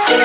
Good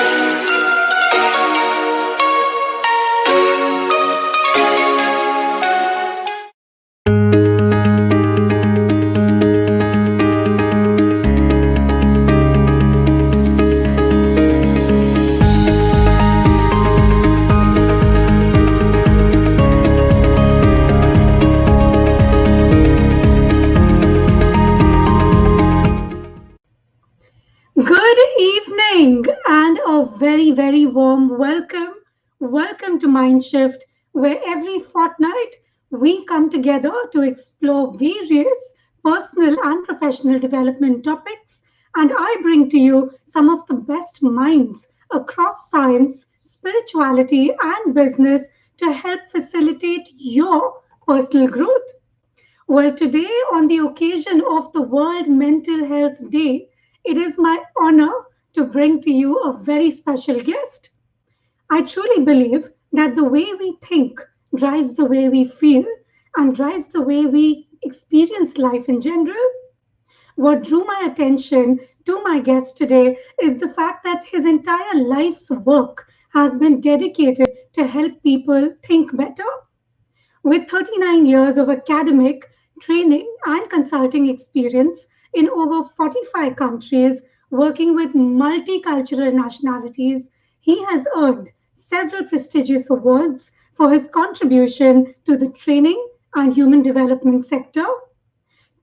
evening and a very, very warm welcome. Welcome to MindShift, where every fortnight we come together to explore various personal and professional development topics. And I bring to you some of the best minds across science, spirituality, and business to help facilitate your personal growth. Well, today, on the occasion of the World Mental Health Day, it is my honor to bring to you a very special guest. I truly believe that the way we think drives the way we feel and drives the way we experience life in general. What drew my attention to my guest today is the fact that his entire life's work has been dedicated to help people think better. With 39 years of academic, training, and consulting experience in over 45 countries, working with multicultural nationalities, he has earned several prestigious awards for his contribution to the training and human development sector.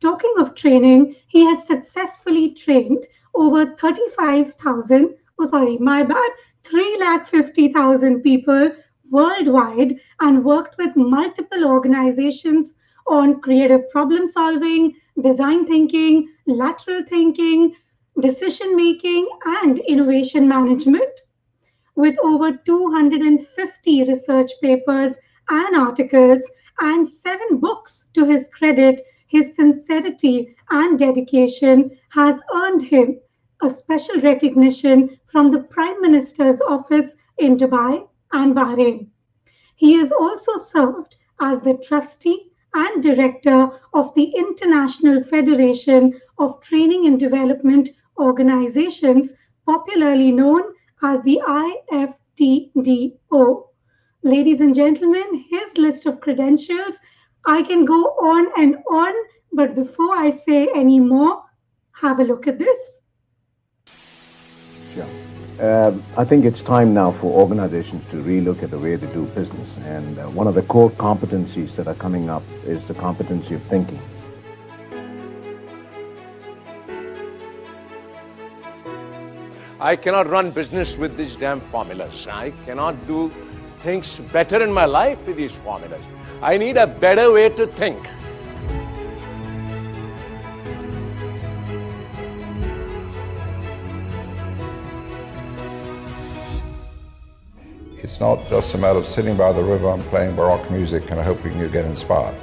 Talking of training, he has successfully trained over 35,000, oh sorry, my bad, 350,000 people worldwide and worked with multiple organizations on creative problem solving, design thinking, lateral thinking, decision making, and innovation management. With over 250 research papers and articles and 7 books to his credit, his sincerity and dedication has earned him a special recognition from the Prime Minister's office in Dubai and Bahrain. He has also served as the trustee and director of the International Federation of Training and Development Organizations, popularly known as the IFTDO. Ladies and gentlemen, his list of credentials, I can go on, but before I say any more, have a look at this. Sure. I think it's time now for organizations to relook at the way they do business. And one of the core competencies that are coming up is the competency of thinking. I cannot run business with these damn formulas. I cannot do things better in my life with these formulas. I need a better way to think. It's not just a matter of sitting by the river and playing Baroque music and hoping you get inspired.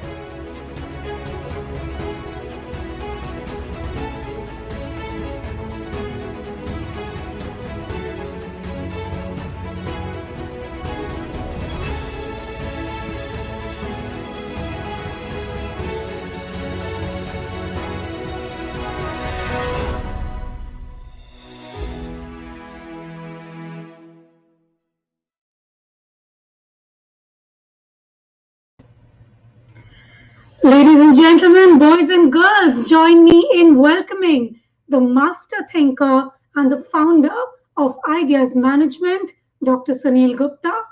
Ladies and gentlemen, boys and girls, join me in welcoming the master thinker and the founder of Ideas Management, Dr. Sunil Gupta.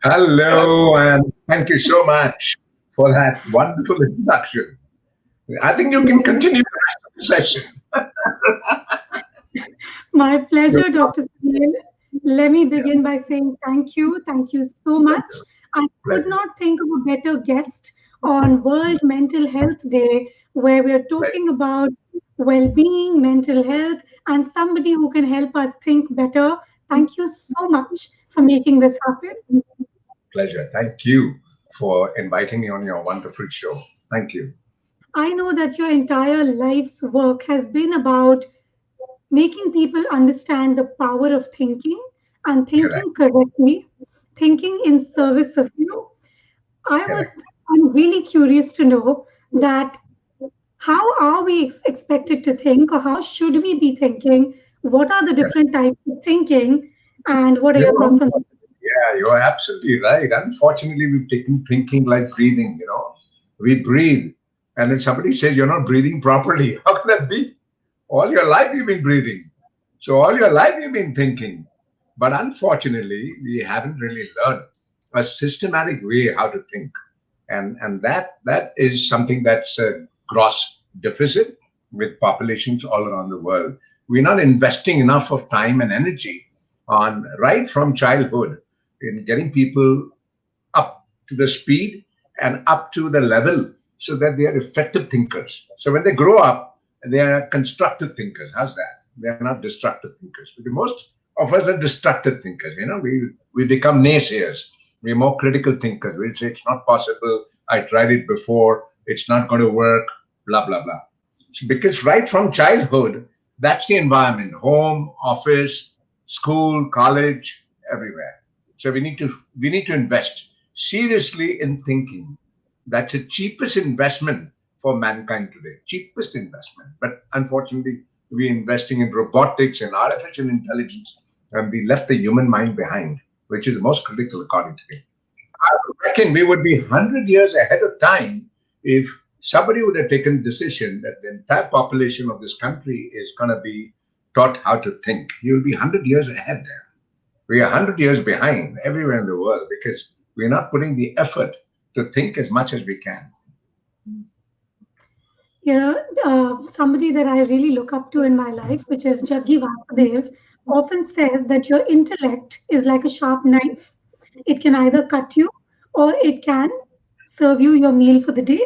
Hello, and thank you so much for that wonderful introduction. I think you can continue the rest of the session. My pleasure, Dr. Sunil. Let me begin by saying thank you. Thank you so much. I could not think of a better guest on World Mental Health Day, where we are talking about well-being, mental health, and somebody who can help us think better. Thank you so much for making this happen. Pleasure. Thank you for inviting me on your wonderful show. Thank you. I know that your entire life's work has been about making people understand the power of thinking and thinking correctly, thinking in service of you. I'm really curious to know that How are we expected to think, or how should we be thinking? What are the Yeah. different types of thinking, and what are You your know, thoughts on that? yeah, you're absolutely right. Unfortunately, we've taken thinking like breathing, We breathe. And then somebody says you're not breathing properly. How can that be? All your life you've been breathing. So all your life you've been thinking. But unfortunately, we haven't really learned a systematic way how to think. And that is something that's a gross deficit with populations all around the world. We're not investing enough of time and energy on right from childhood in getting people up to the speed and up to the level so that they are effective thinkers. So when they grow up, they are constructive thinkers. How's that? They are not destructive thinkers. Because most of us are destructive thinkers. We become naysayers. We're more critical thinkers. We'll say it's not possible. I tried it before. It's not going to work. Blah blah blah. So because right from childhood, that's the environment: home, office, school, college, everywhere. So we need to invest seriously in thinking. That's the cheapest investment for mankind today. Cheapest investment. But unfortunately, we're investing in robotics and artificial intelligence, and we left the human mind behind, which is the most critical according to me. I reckon we would be 100 years ahead of time if somebody would have taken a decision that the entire population of this country is going to be taught how to think. You'll be 100 years ahead there. We are 100 years behind everywhere in the world because we're not putting the effort to think as much as we can. Somebody that I really look up to in my life, which is Jaggi Vasudev, often says that your intellect is like a sharp knife. It can either cut you or it can serve you your meal for the day.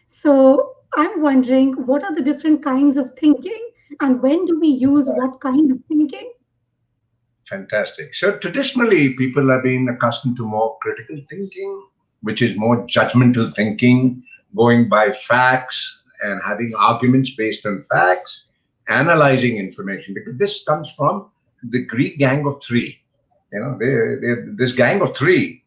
So I'm wondering, what are the different kinds of thinking, and when do we use what kind of thinking? Fantastic. So traditionally, people have been accustomed to more critical thinking, which is more judgmental thinking, going by facts and having arguments based on facts, analyzing information. Because this comes from the Greek gang of three. This gang of three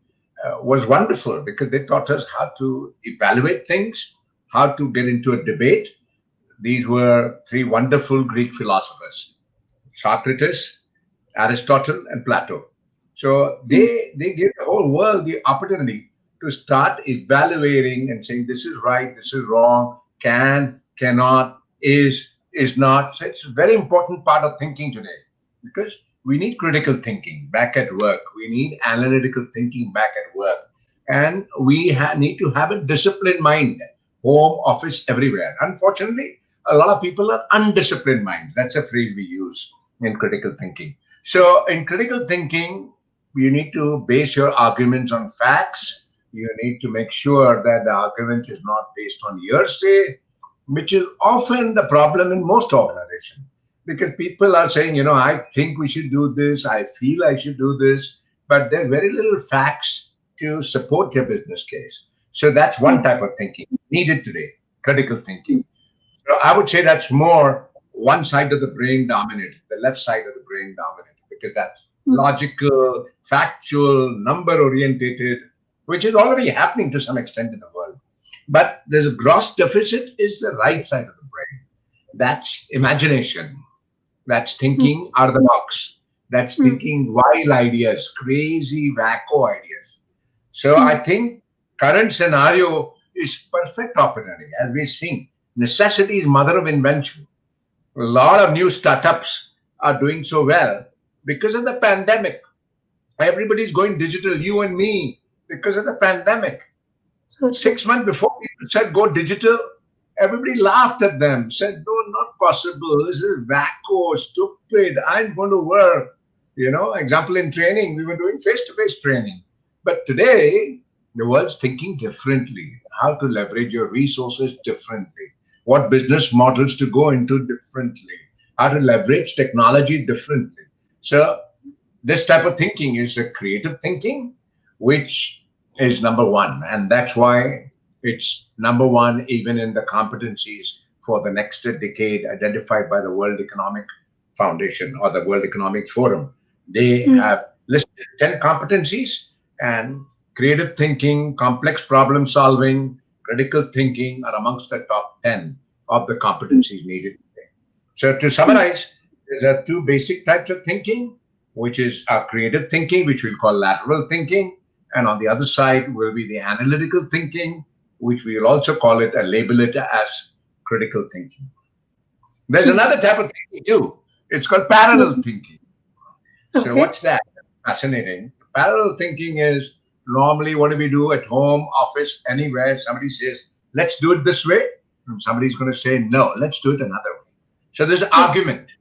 was wonderful because they taught us how to evaluate things, how to get into a debate. These were three wonderful Greek philosophers: Socrates, Aristotle, and Plato. So they give the whole world the opportunity to start evaluating and saying this is right, this is wrong, can, cannot, is not. So it's a very important part of thinking today because we need critical thinking back at work. We need analytical thinking back at work. And we need to have a disciplined mind, home, office, everywhere. Unfortunately, a lot of people are undisciplined minds. That's a phrase we use in critical thinking. So, in critical thinking, you need to base your arguments on facts. You need to make sure that the argument is not based on hearsay, which is often the problem in most organizations. Because people are saying, I think we should do this, I feel I should do this, but there's very little facts to support your business case. So, that's one type of thinking needed today, critical thinking. So I would say that's more one side of the brain dominant, the left side of the brain dominant, because that's logical, factual, number orientated, which is already happening to some extent in the world. But there's a gross deficit is the right side of the brain. That's imagination. That's thinking out of the box. That's thinking wild ideas, crazy, wacko ideas. So I think current scenario is perfect opportunity. As we're seeing, necessity is mother of invention. A lot of new startups are doing so well because of the pandemic. Everybody's going digital, you and me, because of the pandemic. So true. 6 months before people said go digital, everybody laughed at them, said, no, not possible. This is wacko, stupid. I'm going to work. Example in training, we were doing face to face training. But today, the world's thinking differently, how to leverage your resources differently, what business models to go into differently, how to leverage technology differently. So, this type of thinking is a creative thinking, which is number one. And that's why it's number one, even in the competencies for the next decade identified by the World Economic Foundation or the World Economic Forum. They have listed 10 competencies, and creative thinking, complex problem solving, critical thinking are amongst the top 10 of the competencies needed. So to summarize, there are two basic types of thinking, which is our creative thinking, which we'll call lateral thinking. And on the other side will be the analytical thinking, which we will also call it, label it as critical thinking. There's another type of thinking too. It's called parallel thinking. So Okay. what's that? Fascinating. Parallel thinking is normally what do we do at home, office, anywhere? Somebody says, let's do it this way. And somebody's going to say, no, let's do it another way. So there's Yes. argument.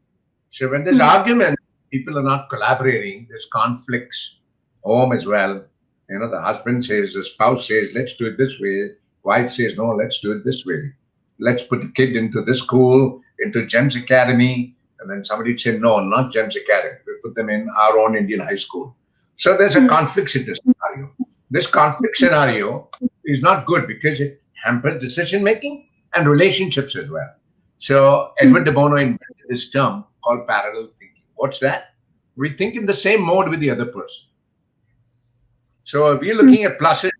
So when there's argument, people are not collaborating. There's conflicts home as well. The husband says, the spouse says, let's do it this way. Wife says, no, let's do it this way. Let's put the kid into this school, into Gems Academy. And then somebody would say, no, not Gems Academy. We put them in our own Indian high school. So there's a conflict scenario. This conflict scenario is not good because it hampers decision making and relationships as well. So Edward de Bono invented this term called parallel thinking. What's that? We think in the same mode with the other person. So if we're looking at pluses,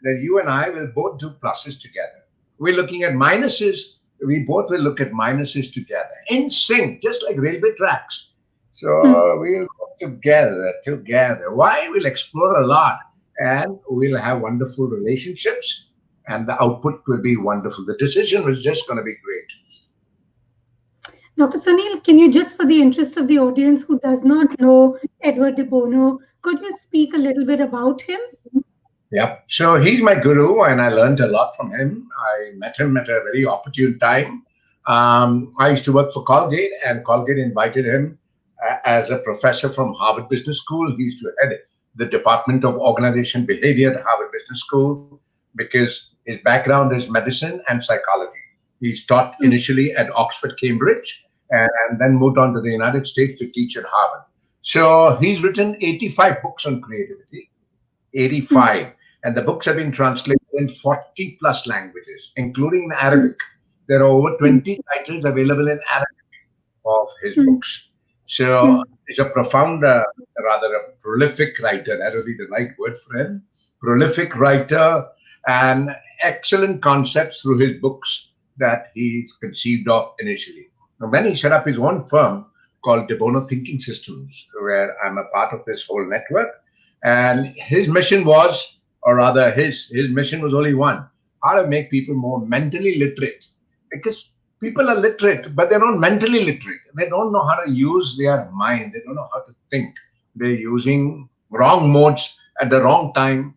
then you and I will both do pluses together. We're looking at minuses, we both will look at minuses together in sync, just like railway tracks. So we'll go together. Why? We'll explore a lot and we'll have wonderful relationships and the output will be wonderful. The decision is just going to be great. Dr. Sunil, can you just, for the interest of the audience who does not know Edward de Bono, could you speak a little bit about him? Yep. So he's my guru, and I learned a lot from him. I met him at a very opportune time. I used to work for Colgate, and Colgate invited him as a professor from Harvard Business School. He used to head the Department of Organization Behavior at Harvard Business School because his background is medicine and psychology. He's taught initially at Oxford, Cambridge, and then moved on to the United States to teach at Harvard. So he's written 85 books on creativity, 85. And the books have been translated in 40 plus languages, including in Arabic. There are over 20 titles available in Arabic of his books. So he's a profound, rather a prolific writer. That would be the right word for him. Prolific writer and excellent concepts through his books that he conceived of initially. And then he set up his own firm called De Bono Thinking Systems, where I'm a part of this whole network. And his mission was, or rather his mission was only one, how to make people more mentally literate. Because people are literate, but they're not mentally literate. They don't know how to use their mind. They don't know how to think. They're using wrong modes at the wrong time,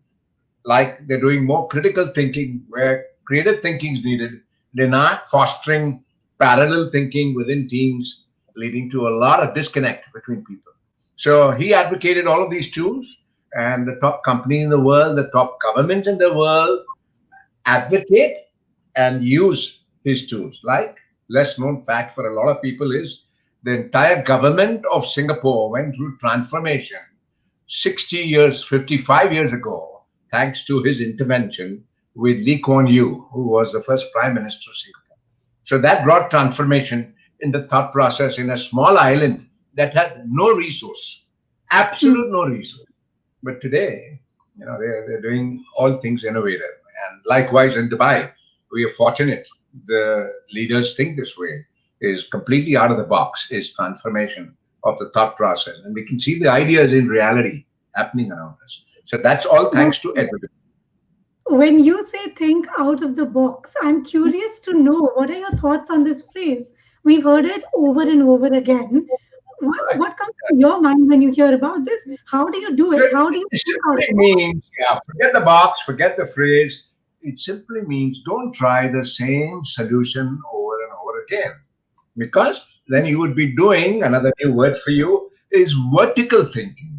like they're doing more critical thinking where creative thinking is needed. They're not fostering parallel thinking within teams, leading to a lot of disconnect between people. So he advocated all of these tools, and the top companies in the world, the top governments in the world advocate and use his tools. Like, less known fact for a lot of people is the entire government of Singapore went through transformation 60 years, 55 years ago, thanks to his intervention with Lee Kuan Yew, who was the first prime minister of Singapore. So that brought transformation in the thought process in a small island that had no resource, absolute no resource. But today, they're doing all things innovative. And likewise in Dubai, we are fortunate. The leaders think this way, is completely out of the box, is transformation of the thought process. And we can see the ideas in reality happening around us. So that's all thanks to Edward. When you say think out of the box, I'm curious to know what are your thoughts on this phrase? We've heard it over and over again. What comes to your mind when you hear about this? How do you do it? How do you It think out of simply it? means, forget the box, forget the phrase. It simply means don't try the same solution over and over again. Because then you would be doing, another new word for you, is vertical thinking.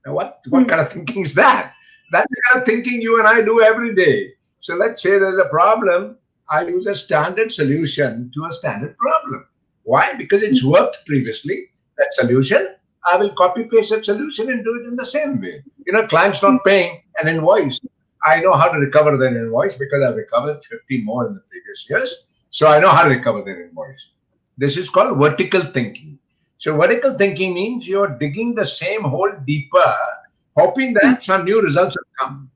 Now, what kind of thinking is that? That's the kind of thinking you and I do every day. So let's say there's a problem. I use a standard solution to a standard problem. Why? Because it's worked previously. That solution, I will copy paste that solution and do it in the same way. Client's not paying an invoice. I know how to recover that invoice because I've recovered 50 more in the previous years. So I know how to recover that invoice. This is called vertical thinking. So vertical thinking means you're digging the same hole deeper, hoping that some new results will come.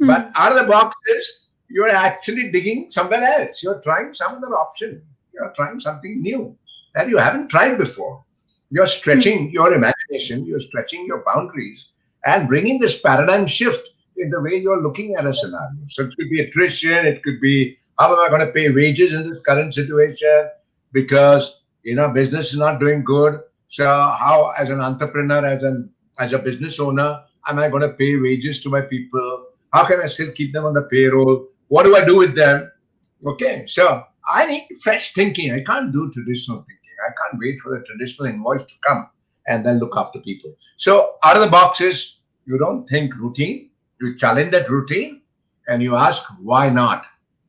But out of the box is you're actually digging somewhere else. You're trying some other option. You're trying something new that you haven't tried before. You're stretching your imagination, you're stretching your boundaries, and bringing this paradigm shift in the way you're looking at a scenario. So it could be attrition, it could be how am I going to pay wages in this current situation because business is not doing good. So how, as an entrepreneur, as a business owner, am I going to pay wages to my people? How can I still keep them on the payroll? What do I do with them? Okay, so I need fresh thinking. I can't do traditional thinking. I can't wait for the traditional invoice to come and then look after people. So out of the box is you don't think routine, you challenge that routine and you ask, why not?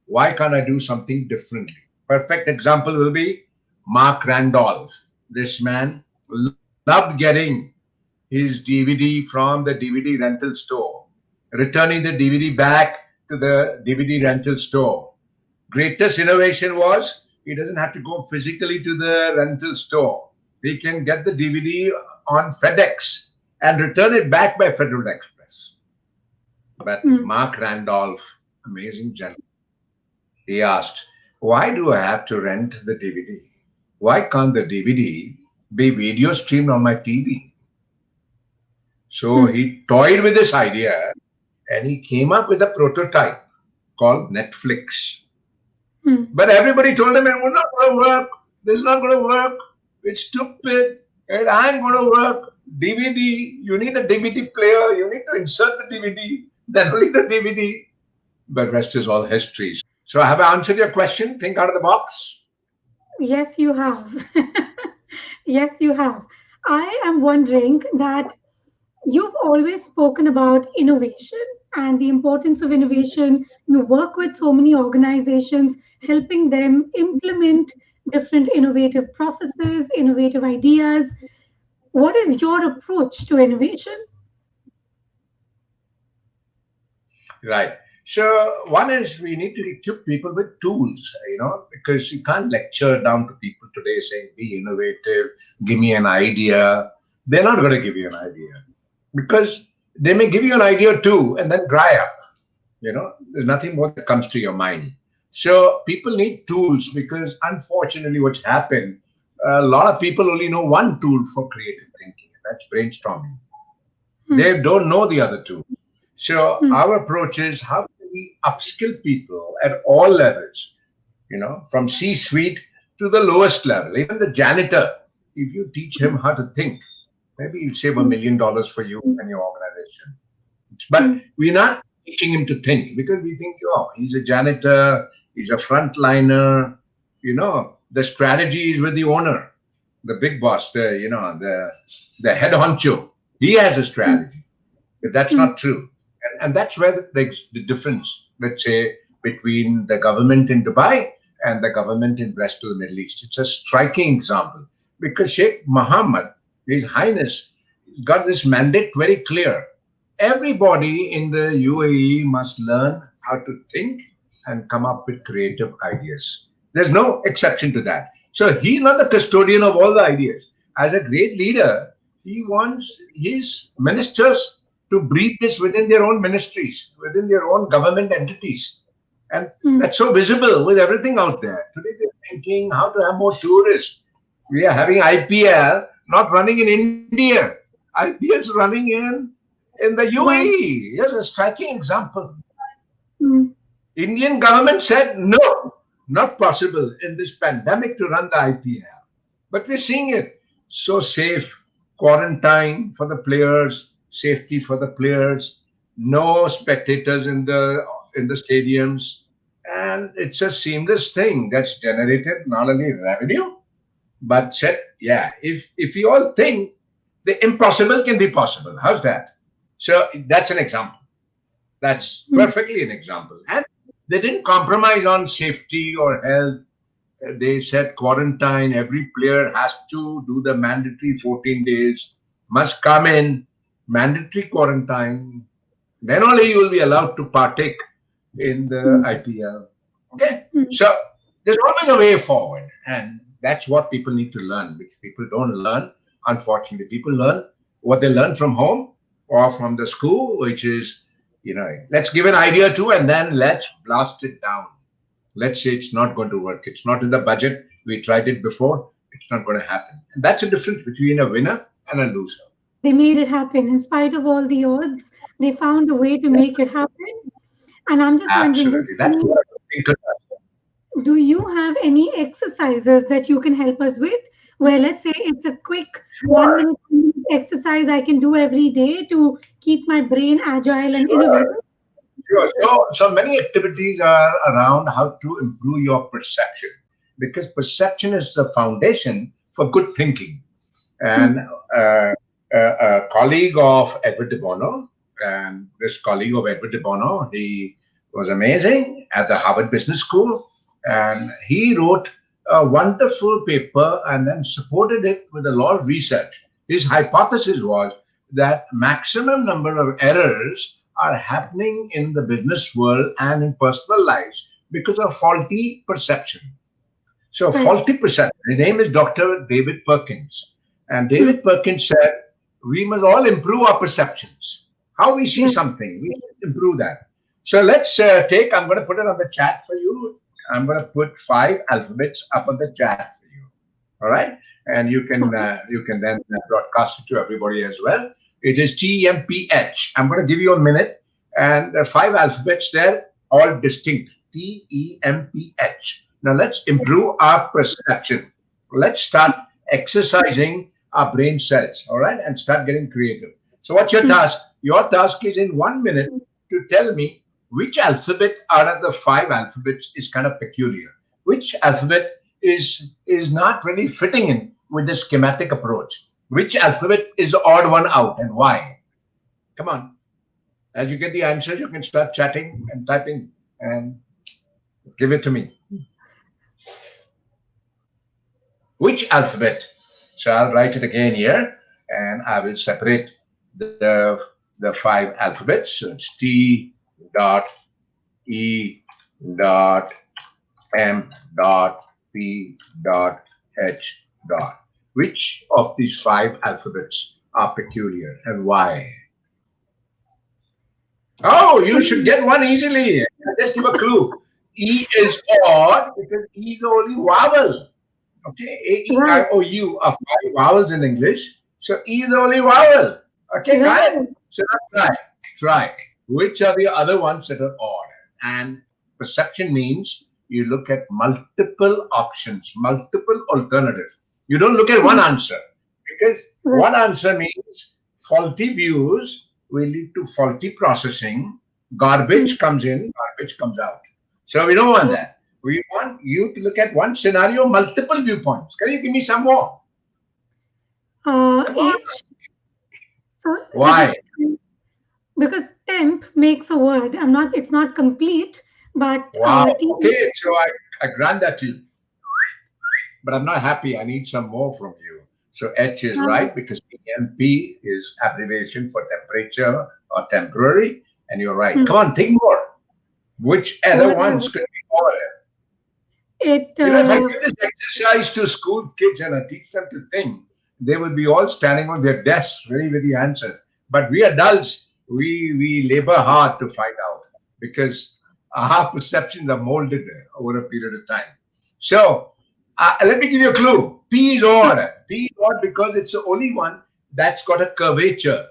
Why can't I do something differently? Perfect example will be Mark Randolph. This man loved getting his DVD from the DVD rental store, returning the DVD back to the DVD rental store. Greatest innovation was he doesn't have to go physically to the rental store. He can get the DVD on FedEx and return it back by Federal Express. But Mark Randolph, amazing gentleman, he asked, why do I have to rent the DVD? Why can't the DVD be video streamed on my TV? So he toyed with this idea and he came up with a prototype called Netflix. But everybody told him it was not going to work. This is not going to work. It's stupid. It ain't going to work. DVD, you need a DVD player. You need to insert the DVD, then read the DVD. But rest is all history. So have I answered your question? Think out of the box. Yes, you have. Yes, you have. I am wondering that you've always spoken about innovation and the importance of innovation. You work with so many organizations, helping them implement different innovative processes, innovative ideas. What is your approach to innovation? Right. So one is we need to equip people with tools, because you can't lecture down to people today saying, be innovative, give me an idea. They're not going to give you an idea because they may give you an idea too and then dry up. There's nothing more that comes to your mind. So people need tools because unfortunately what's happened, a lot of people only know one tool for creative thinking, and that's brainstorming. They don't know the other two. So our approach is how do we upskill people at all levels, from C-suite to the lowest level. Even the janitor, if you teach him how to think, maybe he'll save $1 million for you and your organization. But we're not teaching him to think because we think, oh, he's a janitor, he's a frontliner, the strategy is with the owner, the big boss, the head honcho. He has a strategy. But that's not true. And that's where the difference, let's say, between the government in Dubai and the government in rest of the Middle East. It's a striking example because Sheikh Mohammed, His Highness, got this mandate very clear. Everybody in the UAE must learn how to think and come up with creative ideas. There's no exception to that. So he's not the custodian of all the ideas. As a great leader, he wants his ministers to breathe this within their own ministries, within their own government entities. And that's so visible with everything out there. Today they're thinking how to have more tourists. We are having IPL not running in India. IPL is running in the UAE. Here's a striking example. Indian government said no, not possible in this pandemic to run the IPL. But we're seeing it. So safe, quarantine for the players, safety for the players, no spectators in the stadiums, and it's a seamless thing that's generated not only revenue but said, yeah, if you all think the impossible can be possible, how's that? So that's an example. That's perfectly an example. And they didn't compromise on safety or health. They said quarantine, every player has to do the mandatory 14 days, must come in, mandatory quarantine, then only you will be allowed to partake in the IPL. Okay? So there's always a way forward. And that's what people need to learn, which people don't learn, unfortunately. People learn what they learn from home or from the school, which is, let's give an idea too, and then let's blast it down. Let's say it's not going to work. It's not in the budget. We tried it before. It's not going to happen. And that's the difference between a winner and a loser. They made it happen. In spite of all the odds, they found a way to make it happen. And I'm just wondering, Absolutely. That's what I think. do you have any exercises that you can help us with? Where let's say it's a quick one Sure. minute exercise I can do every day to keep my brain agile and Sure. innovative? Sure. So many activities are around how to improve your perception, because perception is the foundation for good thinking. And a colleague of Edward de Bono, and this colleague of Edward de Bono, he was amazing at the Harvard Business School, and he wrote a wonderful paper and then supported it with a lot of research. His hypothesis was that maximum number of errors are happening in the business world and in personal lives because of faulty perception. So, Right. faulty perception. His name is Dr. David Perkins. And David Perkins said, we must all improve our perceptions. How we see Right. something, we should improve that. So, let's I'm going to put it on the chat for you. I'm going to put 5 alphabets up on the chat for you. All right. And you can then broadcast it to everybody as well. It is TEMPH. I'm going to give you a minute, and there are 5 alphabets there, all distinct. TEMPH. Now let's improve our perception. Let's start exercising our brain cells, all right, and start getting creative. So, what's your task? Your task is in 1 minute to tell me which alphabet out of the 5 alphabets is kind of peculiar. Which alphabet is not really fitting in with the schematic approach? Which alphabet is the odd one out, and why? Come on. As you get the answers, you can start chatting and typing and give it to me. Which alphabet? So I'll write it again here, and I will separate the 5 alphabets. So it's T dot E dot M dot P dot H dot. Which of these 5 alphabets are peculiar, and why? Oh, you should get one easily. I'll just give a clue. E is odd because E is the only vowel. Okay, A, E, Right. I, O, U are 5 vowels in English. So E is the only vowel. Okay, got Right. it? So now try. Which are the other ones that are odd? And perception means you look at multiple options, multiple alternatives. You don't look at one answer, because Right. one answer means faulty views will lead to faulty processing. Garbage comes in, garbage comes out. So we don't want that. We want you to look at one scenario, multiple viewpoints. Can you give me some more? Come on. H. So Why? because temp makes a word. I'm not. It's not complete, but Wow. T. Okay, so I grant that to you. But I'm not happy. I need some more from you. So H is right, because TMP is abbreviation for temperature or temporary. And you're right. Come on, think more. Which other ones could be more? It. If I give this exercise to school kids and I teach them to think, they will be all standing on their desks ready with the answers. But we adults, we labor hard to find out, because our perceptions are molded over a period of time. So let me give you a clue. P is odd. P is odd because it's the only one that's got a curvature.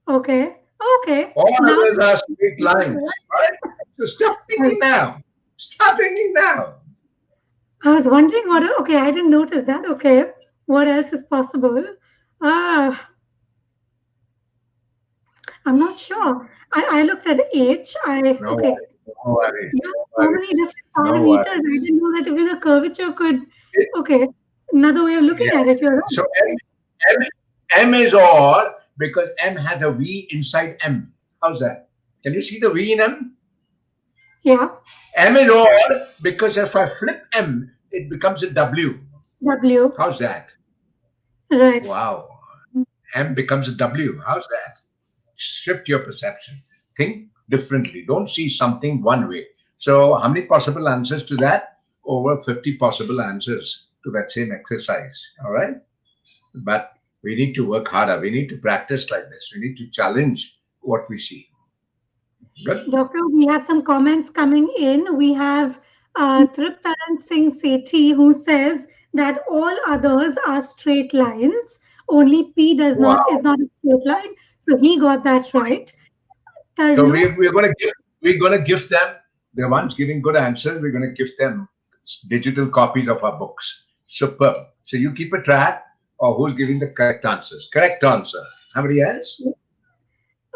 Okay. Okay. All Now, others are straight lines. Right? So stop thinking now. Stop thinking now. I was wondering what. Okay, I didn't notice that. Okay, what else is possible? Ah, I'm not sure. I looked at H. No Okay. worry. No worry. Yeah, No so worry. many different No parameters. worry. I didn't know that even a curvature could. Okay, another way of looking Yeah. at it. You're So right. M is odd because M has a V inside M. How's that? Can you see the V in M? Yeah. M is odd because if I flip M, it becomes a W. W. How's that? Right. Wow. M becomes a W. How's that? Shift your perception. Think differently. Don't see something one way. So, how many possible answers to that? Over 50 possible answers to that same exercise. All right. But we need to work harder. We need to practice like this. We need to challenge what we see. Good. Doctor, we have some comments coming in. We have Triptaran Singh Sethi who says that all others are straight lines. Only P does not is Wow. not a straight line. So he got that right. So Tarluk we're gonna give them the ones giving good answers. We're gonna give them digital copies of our books. Superb. So you keep a track of who's giving the correct answers. Correct answer. Somebody else?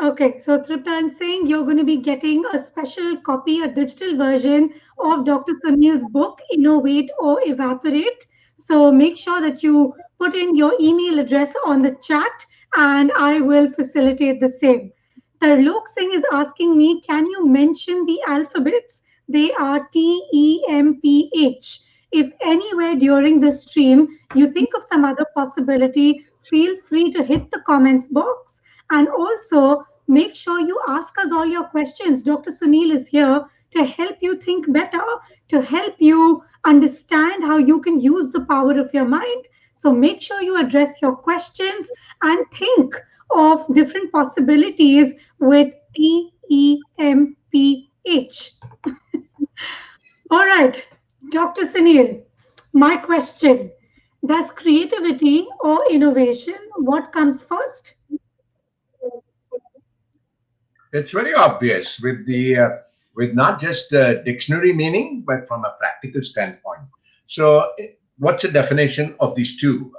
Okay, so Tripta, I'm saying you're going to be getting a special copy, a digital version of Dr. Sunil's book, Innovate or Evaporate. So make sure that you put in your email address on the chat and I will facilitate the same. Tarlok Singh is asking me, can you mention the alphabets? They are TEMPH. If anywhere during the stream you think of some other possibility, feel free to hit the comments box and also make sure you ask us all your questions. Dr. Sunil is here to help you think better, to help you understand how you can use the power of your mind. So make sure you address your questions and think of different possibilities with TEMPH. All right, Dr. Sunil, my question: does creativity or innovation, what comes first? It's very obvious with not just dictionary meaning, but from a practical standpoint. So, what's the definition of these two?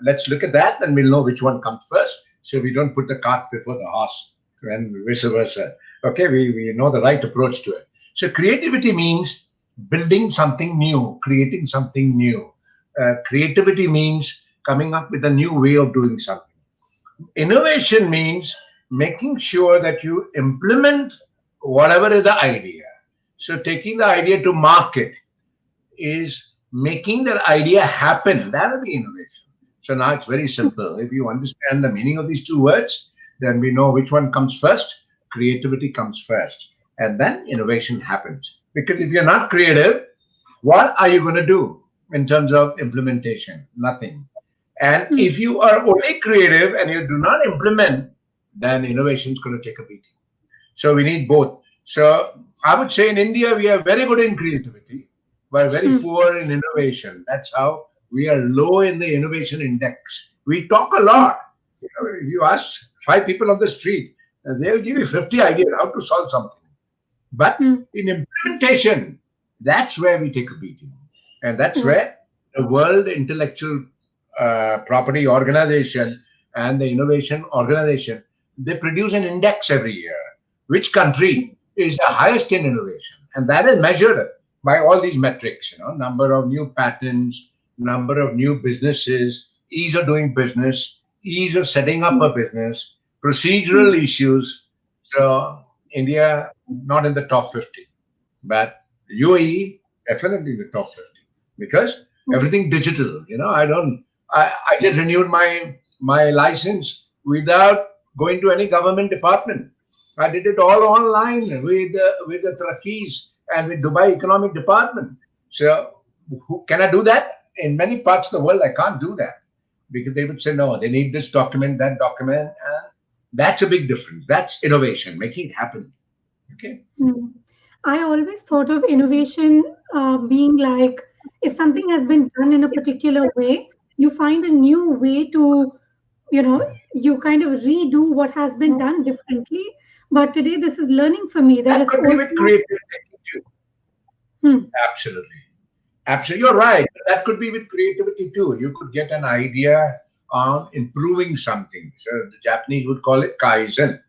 Let's look at that, and we'll know which one comes first. So we don't put the cart before the horse, and vice versa. Okay, we know the right approach to it. So, creativity means building something new, creating something new. Creativity means coming up with a new way of doing something. Innovation means making sure that you implement whatever is the idea. So, taking the idea to market is making that idea happen. That will be innovation. So, now it's very simple. If you understand the meaning of these two words, then we know which one comes first. Creativity comes first, and then innovation happens. Because if you're not creative, what are you going to do in terms of implementation? Nothing. And Hmm. if you are only creative and you do not implement, then innovation is going to take a beating. So we need both. So I would say in India, we are very good in creativity, but very Hmm. poor in innovation. That's how we are low in the innovation index. We talk a Hmm. lot. If you ask five people on the street, they'll give you 50 ideas how to solve something. But Hmm. in implementation, that's where we take a beating. And that's Right. where the World Intellectual Property Organization and the Innovation Organization, they produce an index every year. Which country is the highest in innovation? And that is measured by all these metrics, number of new patents, number of new businesses, ease of doing business, ease of setting up Hmm. a business, Hmm. procedural issues. So India not in the top 50, but UAE definitely in the top 50 because Hmm. everything digital. I just renewed my license without going to any government department. I did it all online with the Trakis and with Dubai Economic Department. So can I do that? In many parts of the world, I can't do that because they would say no. They need this document, that document, and that's a big difference. That's innovation, making it happen. Okay. Hmm. I always thought of innovation being like if something has been done in a particular way, you find a new way to, you kind of redo what has been done differently. But today, this is learning for me that That it's could be also, with creative thinking too. hmm, Absolutely. Absolutely. You're right. That could be with creativity too. You could get an idea on improving something. So the Japanese would call it kaizen,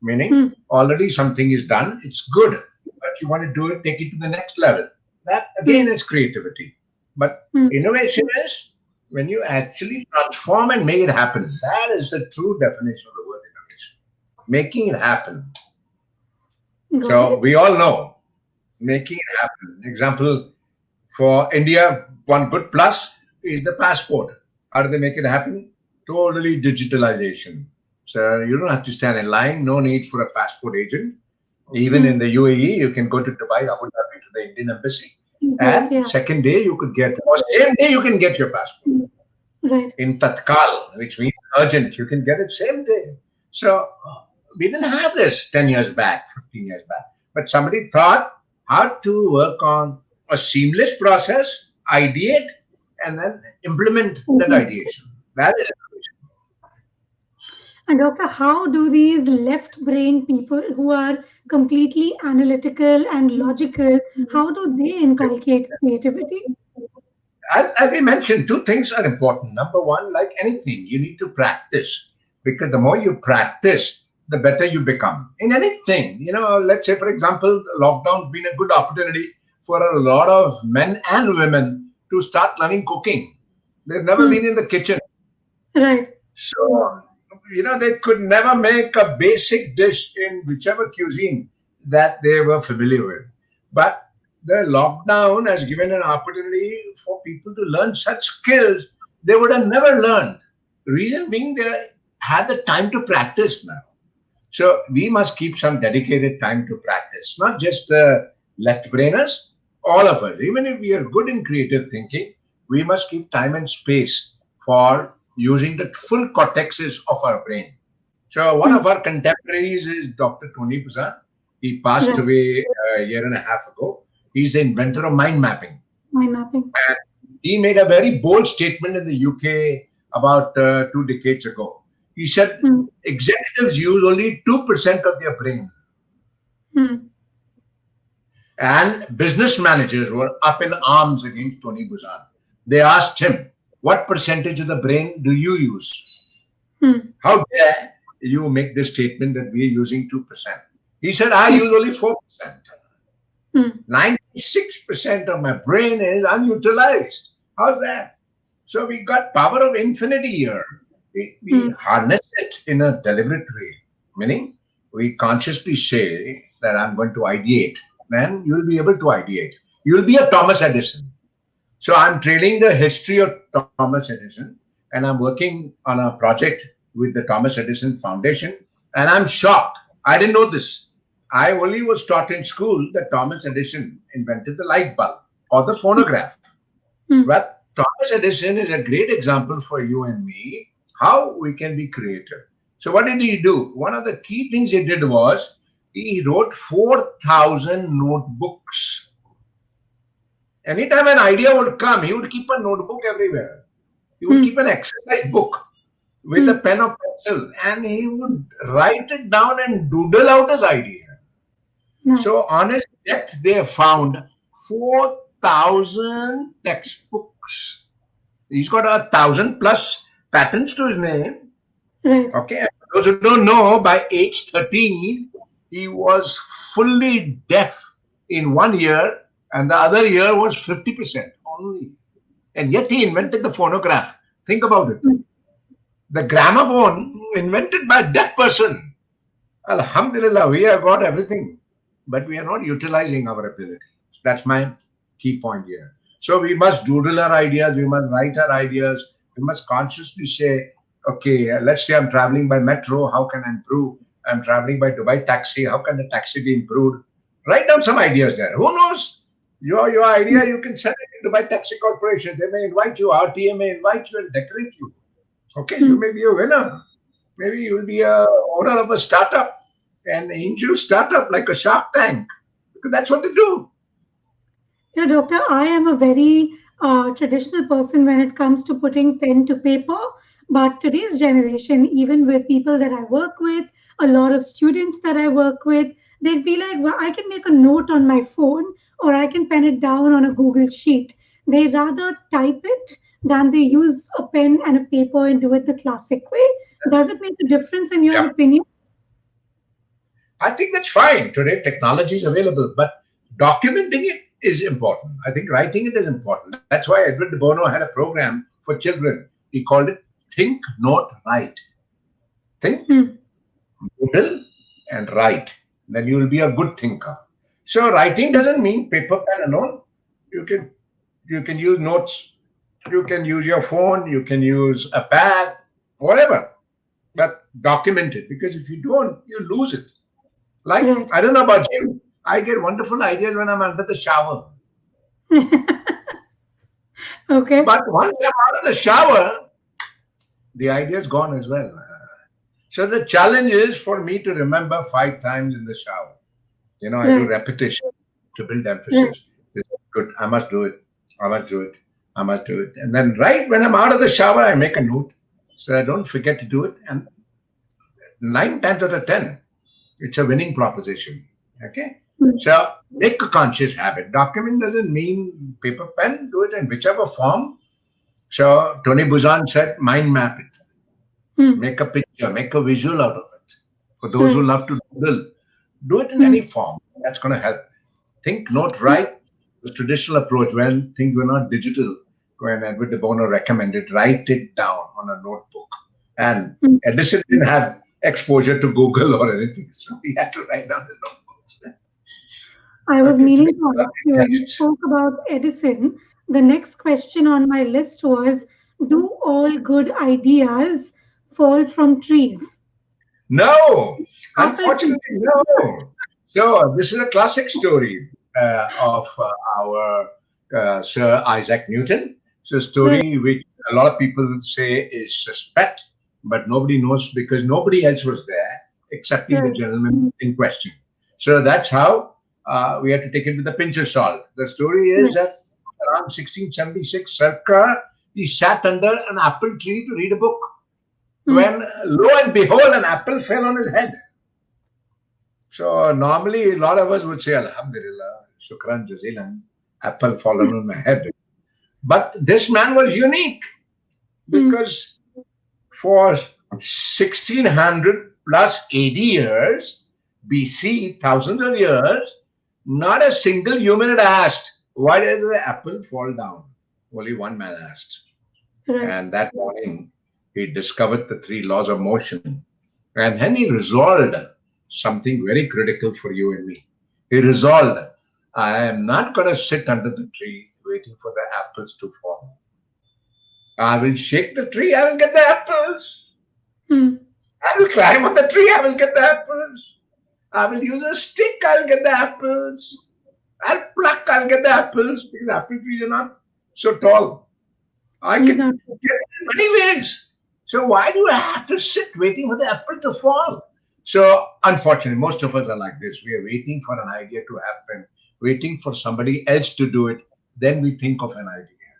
meaning hmm, already something is done, it's good, but you want to do it, take it to the next level. That hmm, again is creativity. But hmm, innovation is when you actually transform and make it happen. That is the true definition of the word innovation. Making it happen. got So it. we all know making it happen. Example, for India, one good plus is the passport. How do they make it happen? Totally digitalization. So you don't have to stand in line. No need for a passport agent. Even Hmm, in the UAE, you can go to Dubai, Abu Dhabi, to the Indian embassy, right, and yeah. second day you could get, or same day you can get your passport Hmm, right. in tatkal, which means urgent. You can get it same day. So we didn't have this 10 years back, 15 years back. But somebody thought how to work on a seamless process, ideate, and then implement that Mhm. ideation. That is And Doctor, how do these left brain people who are completely analytical and logical, how do they inculcate creativity? as we mentioned, two things are important. Number one, like anything, you need to practice because the more you practice, the better you become in anything. Let's say, for example, lockdown's been a good opportunity for a lot of men and women to start learning cooking. They've never Hmm. been in the kitchen. Right. So, they could never make a basic dish in whichever cuisine that they were familiar with. But the lockdown has given an opportunity for people to learn such skills they would have never learned. Reason being, they had the time to practice now. So we must keep some dedicated time to practice, not just the left brainers, all of us. Even if we are good in creative thinking, we must keep time and space for using the full cortexes of our brain. So one Hmm. of our contemporaries is Dr. Tony Buzan. He passed Right. away a year and a half ago. He's the inventor of mind mapping. Mind mapping. And he made a very bold statement in the UK about 2 decades ago. He said Hmm. executives use only 2% of their brain. Hmm. And business managers were up in arms against Tony Buzan. They asked him, what percentage of the brain do you use? Hmm. How dare you make this statement that we are using 2%? He said, I Hmm. use only 4%. Hmm. 96% of my brain is unutilized. How's that? So we got power of infinity here. We Hmm. harness it in a deliberate way, meaning we consciously say that I'm going to ideate, then you'll be able to ideate. You'll be a Thomas Edison. So I'm trailing the history of Thomas Edison, and I'm working on a project with the Thomas Edison Foundation, and I'm shocked. I didn't know this. I only was taught in school that Thomas Edison invented the light bulb or the phonograph. Hmm. But Thomas Edison is a great example for you and me how we can be creative. So, what did he do? One of the key things he did was he wrote 4,000 notebooks. Anytime an idea would come, he would keep a notebook everywhere. He would Hmm. keep an exercise book with a Hmm. pen or pencil and he would write it down and doodle out his idea. Nice. So, on his death, they found 4,000 textbooks. He's got 1,000 plus patents to his name. Right. Okay. And for those who don't know, by age 13, he was fully deaf in 1 year, and the other year was 50% only. And yet he invented the phonograph. Think about it. Hmm. The gramophone invented by a deaf person. Alhamdulillah, we have got everything, but we are not utilizing our ability. That's my key point here. So we must doodle our ideas, we must write our ideas, we must consciously say, okay, let's say I'm traveling by metro, how can I improve? I'm traveling by Dubai taxi, how can the taxi be improved? Write down some ideas there. Who knows? Your Hmm. idea, you can send it to Dubai Taxi Corporation. They may invite you, RTA may invite you and decorate you. Okay, you Hmm. may be a winner. Maybe you'll be a owner of a startup, an angel startup like a Shark Tank. Because that's what they do. Doctor, I am a very traditional person when it comes to putting pen to paper. But today's generation, even with people that I work with, a lot of students that I work with, they'd be like, well, I can make a note on my phone or I can pen it down on a Google Sheet. They rather type it than they use a pen and a paper and do it the classic way. Does it make a difference in your Yeah. opinion? I think that's fine. Today, technology is available, but documenting it is important. I think writing it is important. That's why Edward de Bono had a program for children. He called it Think, Note, Write. Think, Hmm. doodle, and write. Then you will be a good thinker. So writing doesn't mean paper pen alone. You can you can use notes. You can use your phone. You can use a pad, whatever. But document it because if you don't, you lose it. Like, Right. I don't know about you, I get wonderful ideas when I'm under the shower. Okay. But once I'm out of the shower, the idea is gone as well. So the challenge is for me to remember 5 times in the shower. I do Right. repetition to build Right. emphasis. This is good. I must do it. I must do it. I must do it. And then right when I'm out of the shower, I make a note so I don't forget to do it. And 9 times out of 10, it's a winning proposition. Okay. Mm. So make a conscious habit. Document doesn't mean paper pen. Do it in whichever form. So Tony Buzan said, mind map it. Mm. Make a picture, make a visual out of it. For those who Right. love to doodle, do it in any Mm. form. That's going to help. Think, note, write. The traditional approach when things were not digital, when Edward de Bono recommended, write it down on a notebook. And Mm. Edison didn't have exposure to Google or anything, so he had to write down the notebooks. I was Okay, today meaning to ask you when you spoke about Edison. The next question on my list was, do all good ideas fall from trees? no, Apple trees. unfortunately, no. So this is a classic story of our Sir Isaac Newton. It's a Right. story which a lot of people would say is suspect, but nobody knows because nobody else was there excepting the Right. gentleman in question. So that's how we had to take it with a pinch of salt. The story is Right. that around 1676, Sarkar, he sat under an apple tree to read a book Mm. when lo and behold, an apple fell on his head. So normally a lot of us would say, Alhamdulillah, Shukran Jazilan, apple fallen on my head. But this man was unique Mm. because for 1600 plus 80 years, BC, thousands of years, not a single human had asked, why did the apple fall down? Only one man asked. Right. And that morning, he discovered the three laws of motion. And then he resolved something very critical for you and me. He resolved, I am not going to sit under the tree waiting for the apples to fall. I will shake the tree, I will get the apples. Mm. I will climb on the tree, I will get the apples. I will use a stick, I'll get the apples. I'll pluck, I'll get the apples because apple trees are not so tall. I He's can not. get it in many ways. So why do I have to sit waiting for the apple to fall? So unfortunately, most of us are like this. We are waiting for an idea to happen, waiting for somebody else to do it. Then we think of an idea.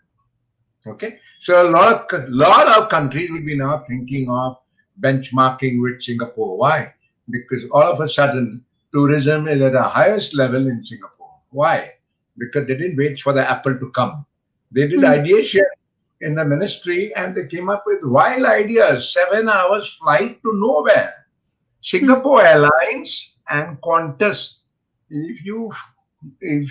Okay. So a lot of countries will be now thinking of benchmarking with Singapore. Why? Because all of a sudden tourism is at the highest level in Singapore. Why? Because they didn't wait for the apple to come. They did Mm. ideation in the ministry and they came up with wild ideas, 7 hours flight to nowhere. Mm. Singapore Airlines and Qantas. If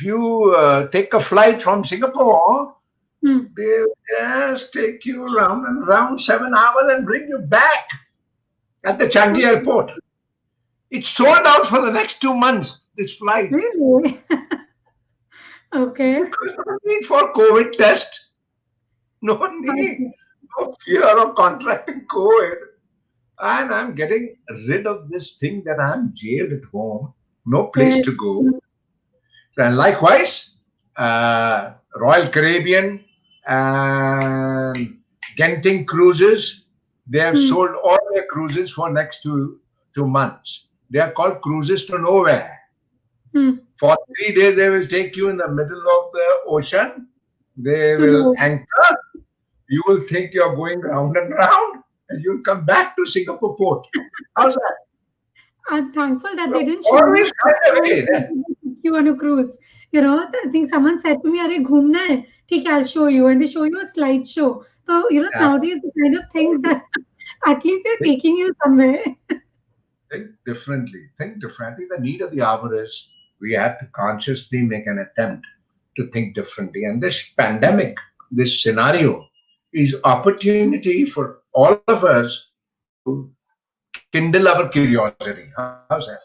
you take a flight from Singapore, Mm. they just take you round and round 7 hours and bring you back at the Changi airport. It's sold out for the next 2 months. This flight Really? Okay. because no need for COVID test, no need, I- no fear of contracting COVID. And I'm getting rid of this thing that I'm jailed at home, no place Right. to go. And likewise, Royal Caribbean and Genting Cruises, they have Mm. sold all their cruises for next 2 months. They are called cruises to nowhere. Mm. For 3 days, they will take you in the middle of the ocean. They To will know. anchor. You will think you're going round and round, and you'll come back to Singapore port. How's that? I'm thankful that So they didn't show you always find a how way. they take you on a cruise. I think someone said to me, "Arey, घूमना है, ठीक है, I'll show you," and they show you a slideshow. So nowadays the kind of things that at least they're Think, taking you somewhere. think differently. Think differently. The need of the hour is we have to consciously make an attempt to think differently. And this pandemic, this scenario, is opportunity for all of us to kindle our curiosity. How's that?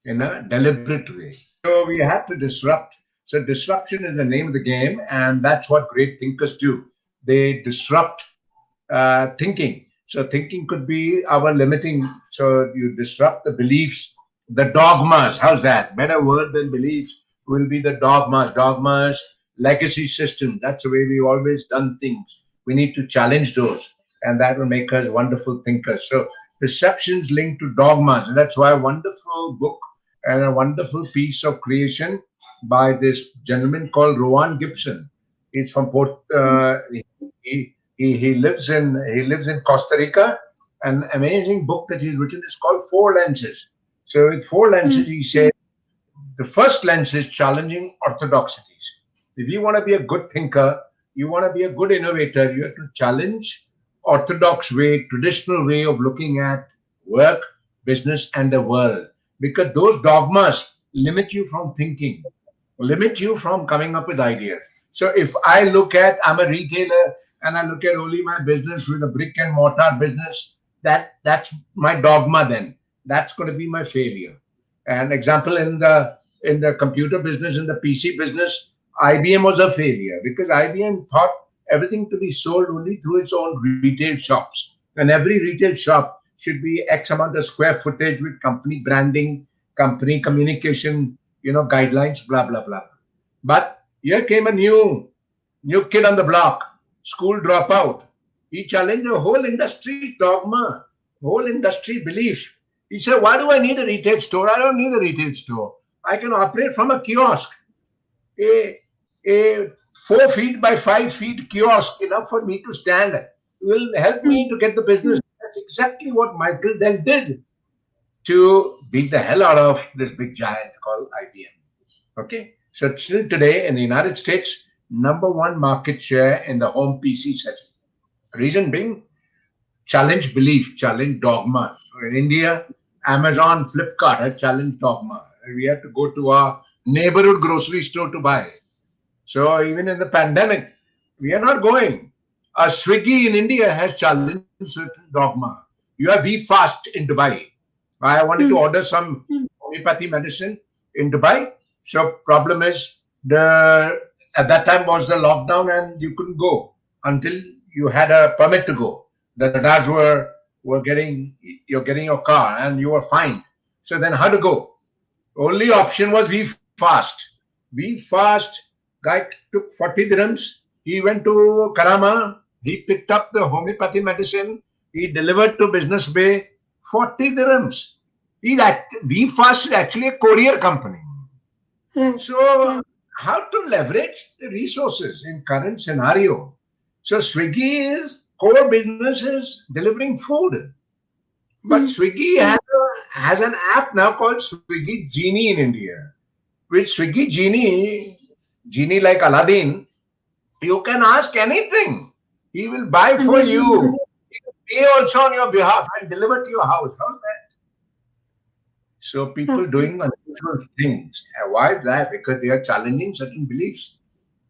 In a deliberate way. So we have to disrupt. So disruption is the name of the game, and that's what great thinkers do. They disrupt thinking. So thinking could be our limiting. So you disrupt the beliefs, the dogmas. How's that? Better word than beliefs will be the dogmas. Dogmas, legacy system. That's the way we've always done things. We need to challenge those. and that will make us wonderful thinkers. So perceptions linked to dogmas, and that's why a wonderful book and a wonderful piece of creation by this gentleman called Rowan Gibson. He's from Port. He lives in Costa Rica. An amazing book that he's written is called Four Lenses. So with four lenses, he said the first lens is challenging orthodoxies. If you want to be a good thinker, you want to be a good innovator, you have to challenge orthodox way, traditional way of looking at work, business, and the world. Because those dogmas limit you from thinking, limit you from coming up with ideas. So if I'm a retailer and I look at only my business with a brick and mortar business, that's my dogma then. That's going to be my failure. An example in the computer business, in the PC business, IBM was a failure because IBM thought everything to be sold only through its own retail shops. And every retail shop should be X amount of square footage with company branding, company communication, guidelines, blah, blah, blah. But here came a new kid on the block, school dropout. He challenged the whole industry dogma, whole industry belief. He said, why do I need a retail store? I don't need a retail store. I can operate from a kiosk. A 4 feet by 5 feet kiosk, enough for me to stand, will help me to get the business. That's exactly what Michael Dell did to beat the hell out of this big giant called IBM. Okay? So still today in the United States, number one market share in the home PC segment. Reason being, challenge belief, challenge dogma. So in India, Amazon, Flipkart have challenged dogma. We have to go to our neighborhood grocery store to buy. So even in the pandemic, we are not going. Swiggy in India has challenged certain dogma. You have fast in Dubai. I wanted to order some homeopathy medicine in Dubai. So problem is at that time was the lockdown and you couldn't go until you had a permit to go. The radars were you're getting your car and you were fined. So then how to go? Only option was fast. Fast. Guy took 40 dirhams. He went to Karama. He picked up the homeopathy medicine. He delivered to Business Bay. 40 dirhams. VFast is actually a courier company. Right. So how to leverage the resources in current scenario? So Swiggy's core business is delivering food. But Swiggy has an app now called Swiggy Genie in India. With Swiggy Genie like Aladdin, you can ask anything. He will buy for you. He will pay also on your behalf and deliver to your house. How's that? So people doing unusual things. And why that? Because they are challenging certain beliefs.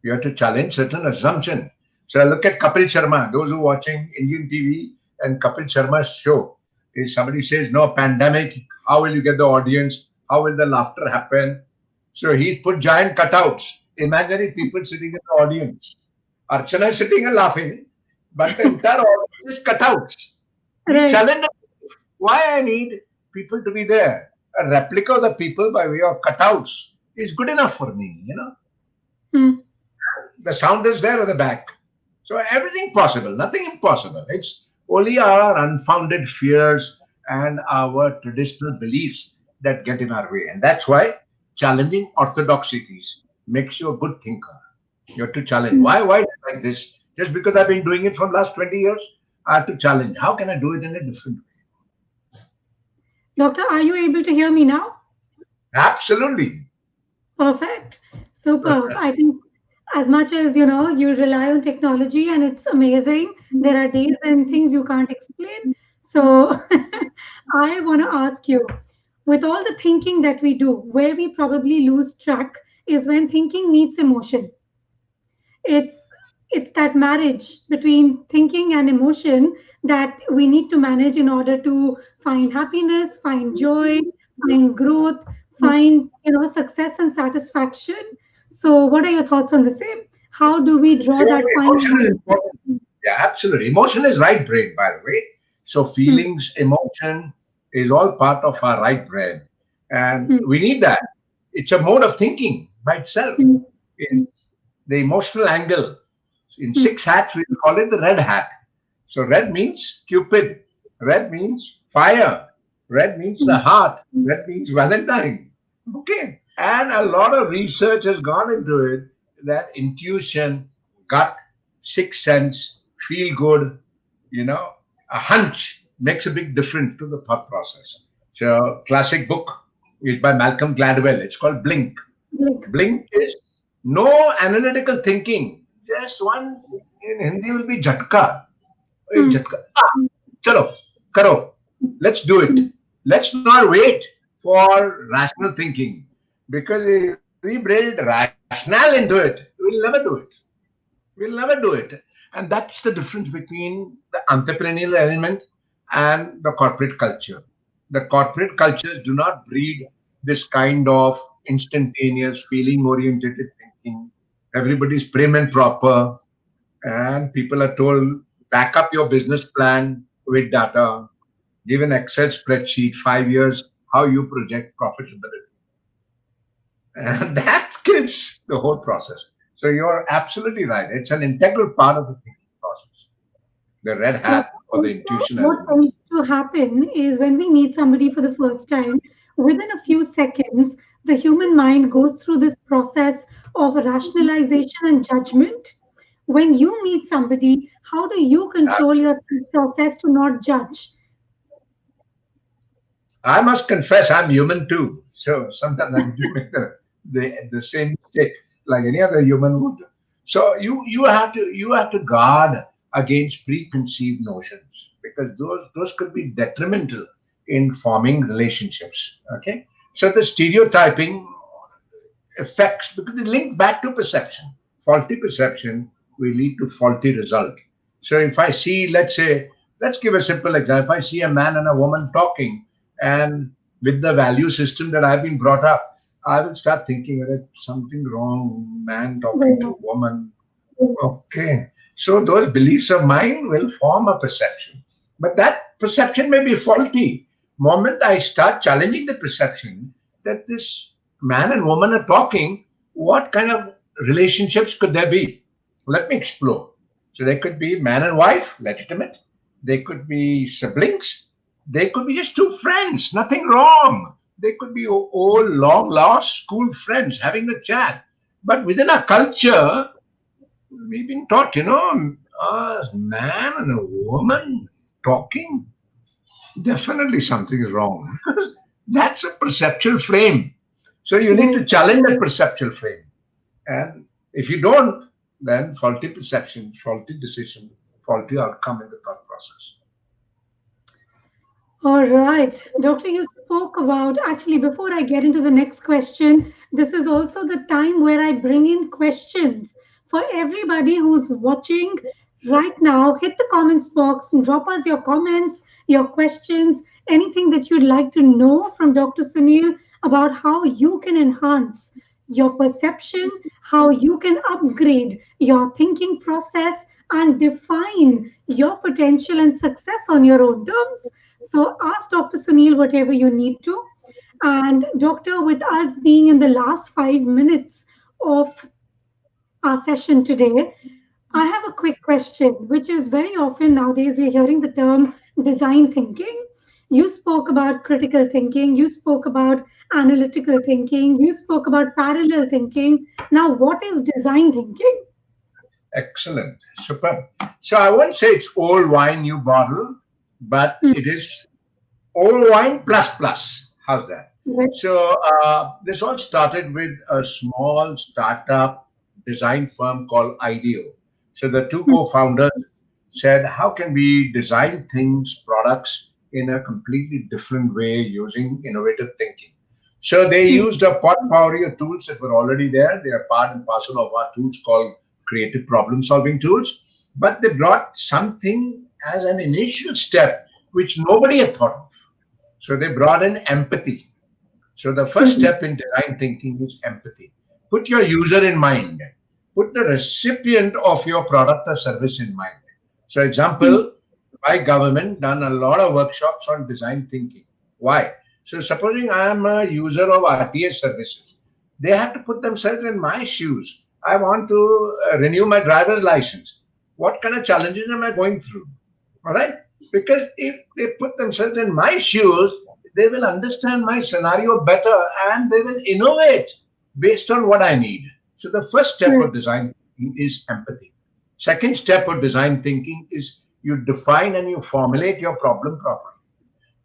You have to challenge certain assumptions. So look at Kapil Sharma. Those who are watching Indian TV and Kapil Sharma's show, if somebody says, no, pandemic, how will you get the audience? How will the laughter happen? So he put giant cutouts. Imaginary people sitting in the audience. Archana is sitting and laughing, but the entire audience is cutouts. He challenged why I need people to be there. A replica of the people by way of cutouts is good enough for me, The sound is there at the back. So everything possible, nothing impossible. It's only our unfounded fears and our traditional beliefs that get in our way. And that's why challenging orthodoxies makes you a good thinker. You have to challenge. Why like this? Just because I've been doing it for the last 20 years, I have to challenge. How can I do it in a different way? Doctor, are you able to hear me now? Absolutely. Perfect. Superb. I think as much as you rely on technology and it's amazing, there are days and things you can't explain. So I want to ask you, with all the thinking that we do, where we probably lose track is when thinking meets emotion. It's that marriage between thinking and emotion that we need to manage in order to find happiness, find joy, find growth, find success and satisfaction. So what are your thoughts on the same? How do we draw that fine Emotion is line? important. Yeah, absolutely. Emotion is right brain, by the way. So feelings, emotion is all part of our right brain. And we need that. It's a mode of thinking by itself. In the emotional angle, in six hats, we call it the red hat. So red means Cupid, red means fire, red means the heart, red means Valentine. Okay. And a lot of research has gone into it that intuition, gut, sixth sense, feel good, a hunch makes a big difference to the thought process. So, classic book is by Malcolm Gladwell. It's called Blink. Like, Blink is no analytical thinking. Just one in Hindi will be jhatka. Hey, mm, jhatka. Chalo, karo. Let's do it. Let's not wait for rational thinking. Because if we build rationale into it, we'll never do it. We'll never do it. And that's the difference between the entrepreneurial element and the corporate culture. The corporate cultures do not breed this kind of instantaneous, feeling oriented thinking. Everybody's prim and proper, and people are told back up your business plan with data, give an Excel spreadsheet, 5 years, how you project profitability. And that kills the whole process. So you're absolutely right. It's an integral part of the thinking process, the red but hat or the also, intuition what element. tends to happen is when we meet somebody for the first time, within a few seconds, the human mind goes through this process of rationalization and judgment. When you meet somebody, how do you control your process to not judge? I must confess, I'm human too. So sometimes I do make the same mistake like any other human would. So you have to guard against preconceived notions because those could be detrimental in forming relationships. Okay, so the stereotyping effects because they link back to perception. Faulty perception will lead to faulty result. So if I see, let's say, let's give a simple example. If I see a man and a woman talking, and with the value system that I've been brought up, I will start thinking that something wrong. Man talking to woman. Okay. So those beliefs of mine will form a perception. But that perception may be faulty. Moment I start challenging the perception that this man and woman are talking, what kind of relationships could there be? Let me explore. So there could be man and wife, legitimate. They could be siblings. They could be just two friends, nothing wrong. They could be old, long lost school friends having a chat. But within a culture, we've been taught, a man and a woman talking, definitely something is wrong. That's a perceptual frame. So you need Right. to challenge that perceptual frame. And if you don't, then faulty perception, faulty decision, faulty outcome in the thought process. All right. Doctor, you spoke about actually, before I get into the next question, this is also the time where I bring in questions for everybody who's watching right now. Hit the comments box and drop us your comments, your questions, anything that you'd like to know from Dr. Sunil about how you can enhance your perception, how you can upgrade your thinking process and define your potential and success on your own terms. So ask Dr. Sunil whatever you need to. And doctor, with us being in the last 5 minutes of our session today, I have a quick question, which is very often nowadays we're hearing the term design thinking. You spoke about critical thinking, you spoke about analytical thinking, you spoke about parallel thinking. Now, what is design thinking? Excellent. Superb. So I won't say it's old wine, new bottle, but Hmm, it is old wine plus plus. How's that? right. So this all started with a small startup design firm called IDEO. So the two Hmm, co-founders said, how can we design things, products in a completely different way using innovative thinking? So they hmm, used a potpourri of tools that were already there. They are part and parcel of our tools called creative problem solving tools. But they brought something as an initial step which nobody had thought of. So they brought in empathy. So the first hmm, step in design thinking is empathy. Put your user in mind. Put the recipient of your product or service in mind. So hmm, example, my government done a lot of workshops on design thinking. Why? So supposing I am a user of RTS services, they have to put themselves in my shoes. I want to renew my driver's license. What kind of challenges am I going through? All right? Because if they put themselves in my shoes, they will understand my scenario better and they will innovate based on what I need. So the first step Right. of design thinking is empathy. Second step of design thinking is you define and you formulate your problem properly.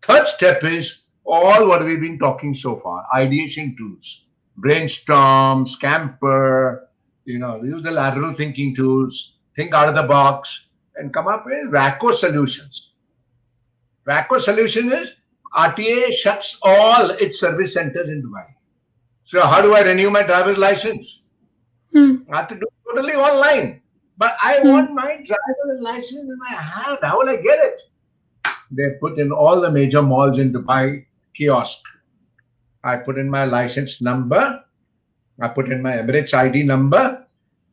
Third step is all what we've been talking so far, ideation tools, brainstorm, scamper, use the lateral thinking tools, think out of the box, and come up with Wacko solutions. Wacko solution is RTA shuts all its service centers in Dubai. So how do I renew my driver's license? Hmm. I have to do it totally online. But I Hmm. want my driver's license in my hand. How will I get it? They put in all the major malls in Dubai kiosk. I put in my license number. I put in my Emirates ID number.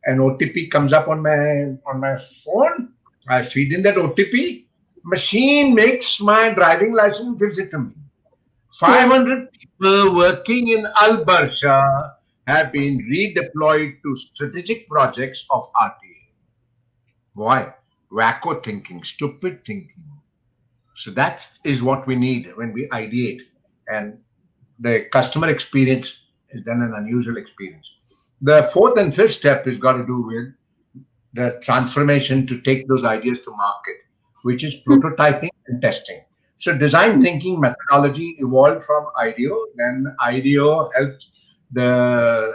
An OTP comes up on my phone. I feed in that OTP. Machine makes my driving license, gives it to me. Wow. 500 people working in Al Barsha have been redeployed to strategic projects of RTA. Why? Wacko thinking, stupid thinking. So that is what we need when we ideate. And the customer experience is then an unusual experience. The fourth and fifth step has got to do with the transformation to take those ideas to market, which is Hmm. prototyping and testing. So design thinking methodology evolved from IDEO. Then IDEO helped the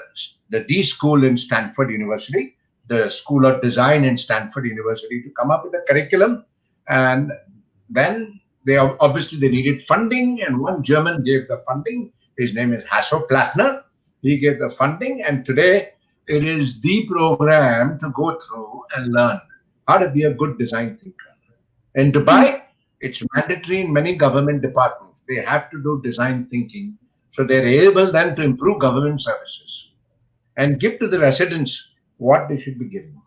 the D School in Stanford University, the School of Design in Stanford University, to come up with a curriculum, and then obviously they needed funding, and one German gave the funding. His name is Hasso Plattner. He gave the funding, and today it is the program to go through and learn how to be a good design thinker. In Hmm. Dubai, it's mandatory in many government departments. They have to do design thinking so they're able then to improve government services and give to the residents what they should be given.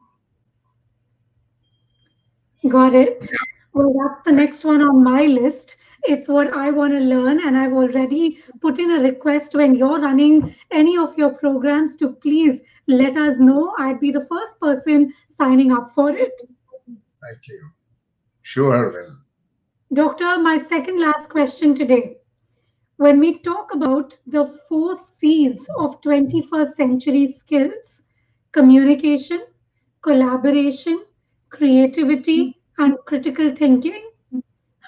Got it. Well, that's the next one on my list. It's what I want to learn, and I've already put in a request when you're running any of your programs to please let us know. I'd be the first person signing up for it. Thank you. Sure, will. Doctor, my second last question today. When we talk about the four C's of 21st century skills, communication, collaboration, creativity, and critical thinking,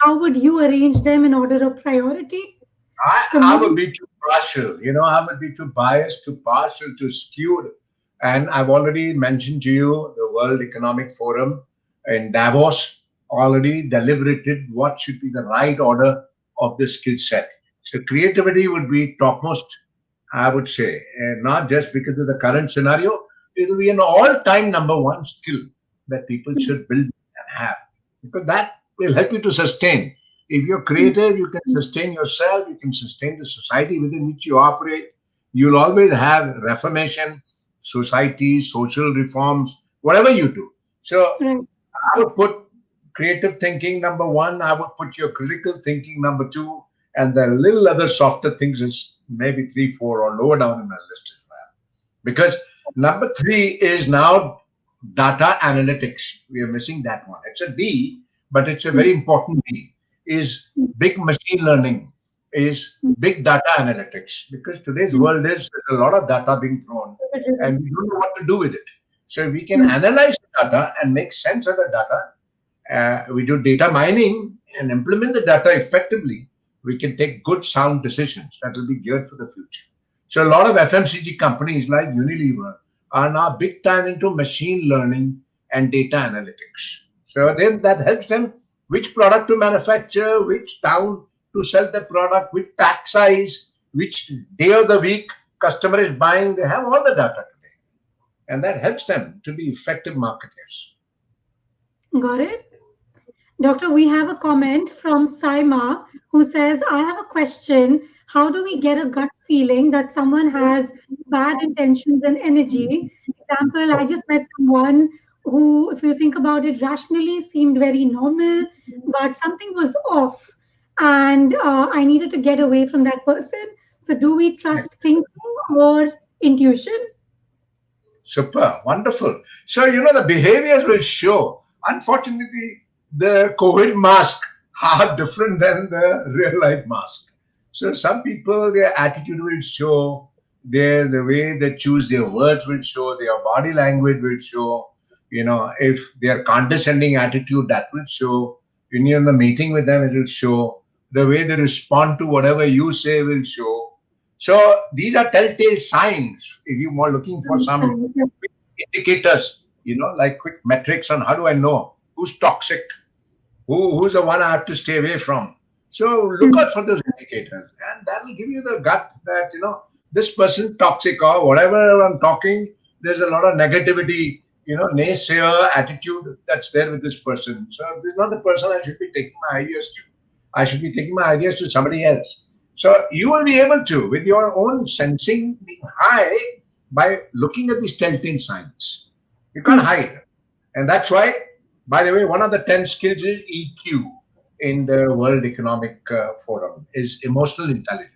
how would you arrange them in order of priority? I would Communication. be too partial. I would be too biased, too partial, too skewed. And I've already mentioned to you the World Economic Forum in Davos already deliberated what should be the right order of the skill set. So creativity would be topmost, I would say, and not just because of the current scenario. It will be an all-time number one skill that people should build and have, because that will help you to sustain. If you're creative, you can sustain yourself, you can sustain the society within which you operate. You'll always have reformation, society, social reforms, whatever you do. So Right. I would put creative thinking number one, I would put your critical thinking number two, and the little other softer things is maybe three, four, or lower down in my list as well. Because number three is now data analytics. We are missing that one. It's a D, but it's a very important D. Is big machine learning, is big data analytics. Because today's world is there's a lot of data being thrown, and we don't know what to do with it. So we can analyze the data and make sense of the data. We do data mining and implement the data effectively. We can take good, sound decisions that will be geared for the future. So a lot of FMCG companies like Unilever are now big time into machine learning and data analytics. So then that helps them which product to manufacture, which town to sell the product, which pack size, which day of the week customer is buying. They have all the data today, and that helps them to be effective marketers. Got it? Doctor, we have a comment from Saima who says, I have a question. How do we get a gut feeling that someone has bad intentions and energy? Example, I just met someone who, if you think about it rationally, seemed very normal, but something was off, and I needed to get away from that person. So, do we trust thinking or intuition? Super, wonderful. So, the behaviors will show. Unfortunately, the COVID mask are different than the real life mask. So some people, their attitude will show, the way they choose their words will show, their body language will show. If their condescending attitude, that will show. When you're in the meeting with them, it will show. The way they respond to whatever you say will show. So these are telltale signs. If you are looking for some quick indicators, like quick metrics on how do I know who's toxic, who's the one I have to stay away from. So look out for those indicators, and that will give you the gut that this person toxic or whatever I'm talking. There's a lot of negativity, naysayer attitude that's there with this person. So this is not the person I should be taking my ideas to. I should be taking my ideas to somebody else. So you will be able to, with your own sensing being high, by looking at these telltale signs. You can't hide. And that's why, by the way, one of the 10 skills is EQ in the World Economic Forum is emotional intelligence.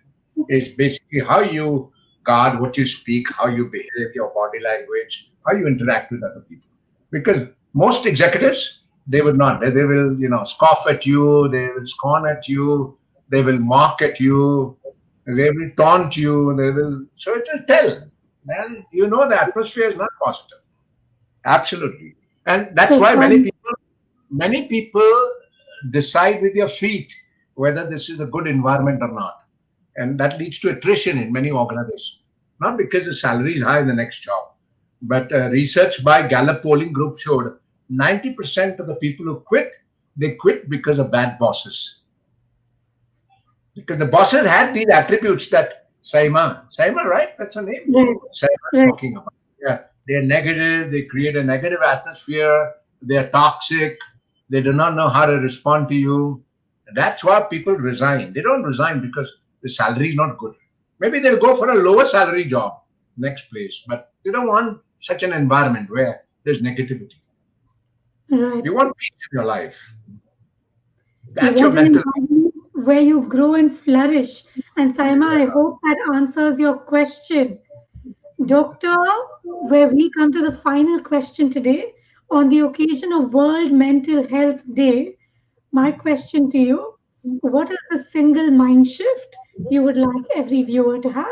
Is basically how you guard what you speak, how you behave, your body language, how you interact with other people. Because most executives, they would not. They will, scoff at you, they will scorn at you, they will mock at you, they will taunt you, they will. So it will tell. And the atmosphere is not positive. Absolutely. And that's So, why many people decide with their feet whether this is a good environment or not. And that leads to attrition in many organizations. Not because the salary is high in the next job, but research by Gallup polling group showed 90% of the people who quit, they quit because of bad bosses. Because the bosses had these attributes that Saima, right? That's her name. right, Saima is right. talking about. Yeah, they're negative. They create a negative atmosphere. They're toxic. They do not know how to respond to you. That's why people resign. They don't resign because the salary is not good. Maybe they'll go for a lower salary job next place, but you don't want such an environment where there's negativity. Right. You want peace in your life. You That's your want an mental. environment where you grow and flourish. And Saima, I hope that answers your question. Doctor, where we come to the final question today, on the occasion of World Mental Health Day, my question to you, what is the single mind shift you would like every viewer to have?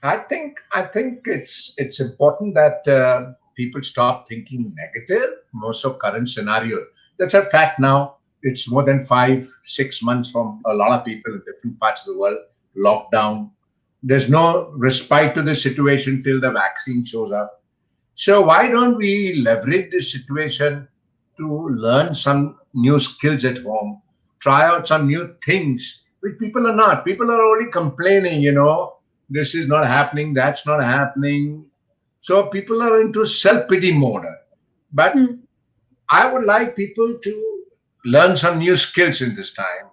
I think it's important that people stop thinking negative. Most of current scenario. That's a fact now. It's more than 5 6 months from a lot of people in different parts of the world lockdown. There's no respite to the situation till the vaccine shows up. So why don't we leverage this situation to learn some new skills at home, try out some new things, which people are not. People are only complaining, this is not happening, that's not happening. So people are into self pity mode. But Hmm. I would like people to learn some new skills in this time.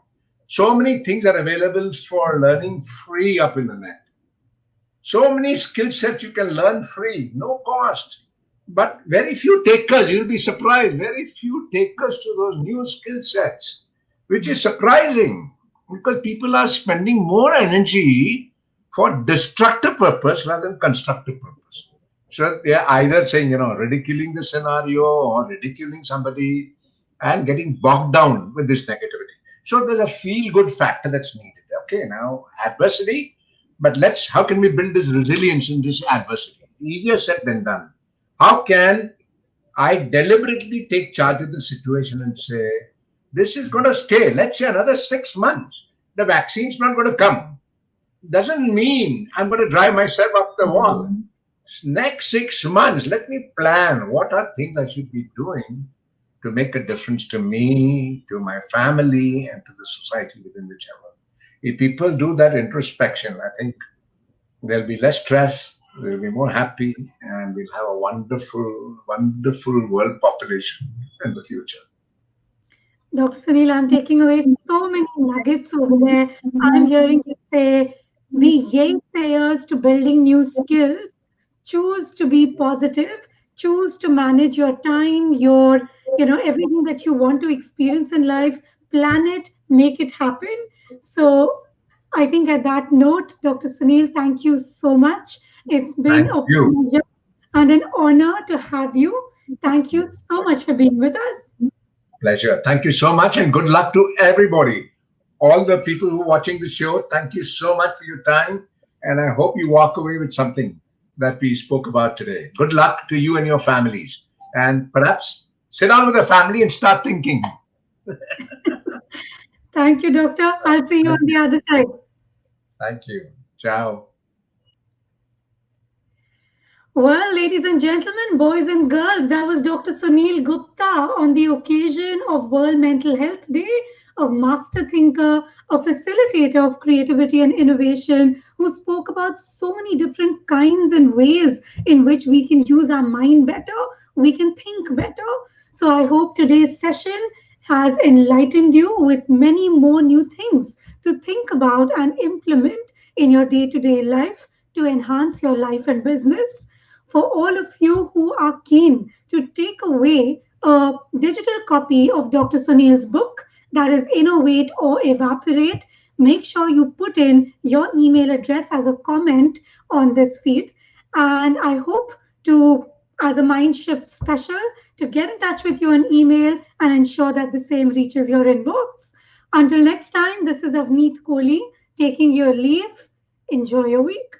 So many things are available for learning free up in the net. So many skill sets you can learn free, no cost. But very few takers, you'll be surprised, very few takers to those new skill sets, which is surprising because people are spending more energy for destructive purpose rather than constructive purpose. So they're either saying, ridiculing the scenario or ridiculing somebody and getting bogged down with this negativity. So there's a feel good factor that's needed. Okay, now adversity, but how can we build this resilience in this adversity? Easier said than done. How can I deliberately take charge of the situation and say, this is going to stay, let's say another 6 months. The vaccine's not going to come. Doesn't mean I'm going to drive myself up the wall. Next 6 months, let me plan what are things I should be doing to make a difference to me, to my family, and to the society within which I work. If people do that introspection, I think there'll be less stress, we'll be more happy, and we'll have a wonderful, wonderful world population in the future. Dr. Sunil, I'm taking away so many nuggets over there. I'm hearing you say, be yaysayers to building new skills. Choose to be positive. Choose to manage your time, everything that you want to experience in life. Plan it, make it happen. So I think at that note, Dr. Sunil, thank you so much. It's been Thank a you. pleasure and an honor to have you. Thank you so much for being with us. Pleasure. Thank you so much, and good luck to everybody. All the people who are watching the show, thank you so much for your time. And I hope you walk away with something that we spoke about today. Good luck to you and your families. And perhaps sit down with the family and start thinking. Thank you, Doctor. I'll see you on the other side. Thank you. Ciao. Well, ladies and gentlemen, boys and girls, that was Dr. Sunil Gupta on the occasion of World Mental Health Day, a master thinker, a facilitator of creativity and innovation, who spoke about so many different kinds and ways in which we can use our mind better, we can think better. So I hope today's session has enlightened you with many more new things to think about and implement in your day to day life to enhance your life and business. For all of you who are keen to take away a digital copy of Dr. Sunil's book, that is Innovate or Evaporate, make sure you put in your email address as a comment on this feed. And I hope to, as a Mind Shift special, to get in touch with you on email and ensure that the same reaches your inbox. Until next time, this is Avneet Kohli taking your leave. Enjoy your week.